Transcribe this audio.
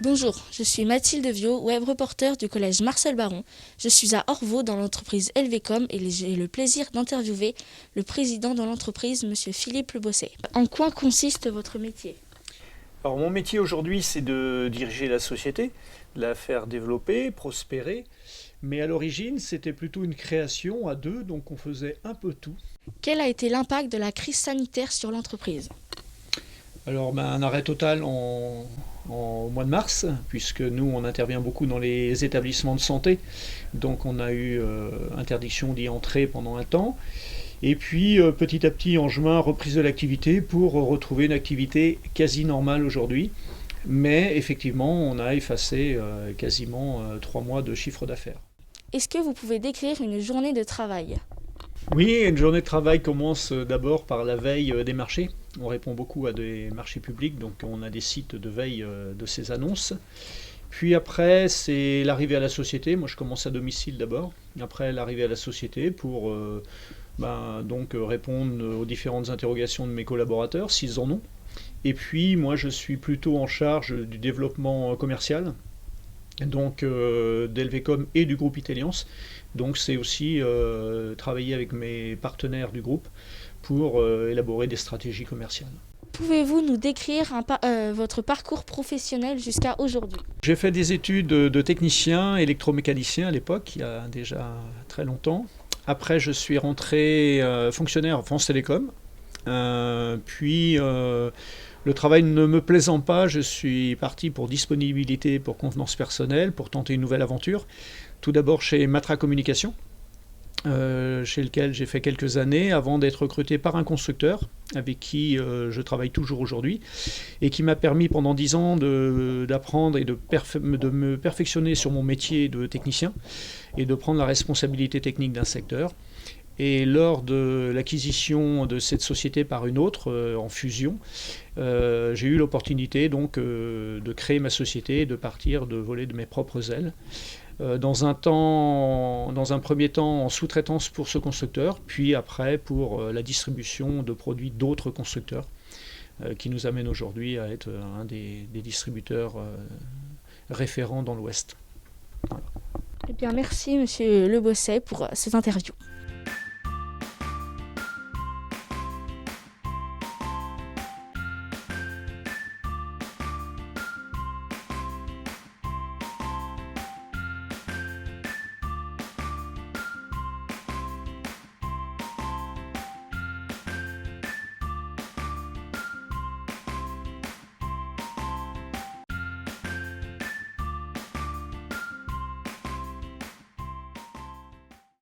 Bonjour, je suis Mathilde Viau, web reporter du collège Marcel Baron. Je suis à Orvaux dans l'entreprise LVcom et j'ai le plaisir d'interviewer le président de l'entreprise, monsieur Philippe Le Bosset. En quoi consiste votre métier? Alors mon métier aujourd'hui, c'est de diriger la société, de la faire développer, prospérer. Mais à l'origine, c'était plutôt une création à deux, donc on faisait un peu tout. Quel a été l'impact de la crise sanitaire sur l'entreprise? Alors un arrêt total au mois de mars, puisque nous on intervient beaucoup dans les établissements de santé, donc on a eu interdiction d'y entrer pendant un temps. Et puis petit à petit en juin, reprise de l'activité pour retrouver une activité quasi normale aujourd'hui. Mais effectivement, on a effacé quasiment 3 mois de chiffre d'affaires. Est-ce que vous pouvez décrire une journée de travail? Oui, une journée de travail commence d'abord par la veille des marchés. On répond beaucoup à des marchés publics, donc on a des sites de veille de ces annonces. Puis après, c'est l'arrivée à la société. Moi, je commence à domicile d'abord. Après, l'arrivée à la société pour répondre aux différentes interrogations de mes collaborateurs, s'ils en ont. Et puis, moi, je suis plutôt en charge du développement commercial, donc d'Helvecom et du groupe Italiance. Donc c'est aussi travailler avec mes partenaires du groupe pour élaborer des stratégies commerciales. Pouvez-vous nous décrire votre parcours professionnel jusqu'à aujourd'hui? J'ai fait des études de technicien électromécanicien à l'époque, il y a déjà très longtemps. Après, je suis rentré fonctionnaire à France Télécom. Le travail ne me plaisant pas, je suis parti pour disponibilité, pour convenance personnelle, pour tenter une nouvelle aventure. Tout d'abord chez Matra Communication, chez lequel j'ai fait quelques années avant d'être recruté par un constructeur avec qui je travaille toujours aujourd'hui et qui m'a permis pendant 10 ans d'apprendre et de me perfectionner sur mon métier de technicien et de prendre la responsabilité technique d'un secteur. Et lors de l'acquisition de cette société par une autre, en fusion, j'ai eu l'opportunité donc de créer ma société et de partir, de voler de mes propres ailes. Dans un premier temps en sous-traitance pour ce constructeur, puis après pour la distribution de produits d'autres constructeurs, qui nous amène aujourd'hui à être un des distributeurs référents dans l'Ouest. Voilà. Eh bien, merci monsieur Le Bosset pour cette interview.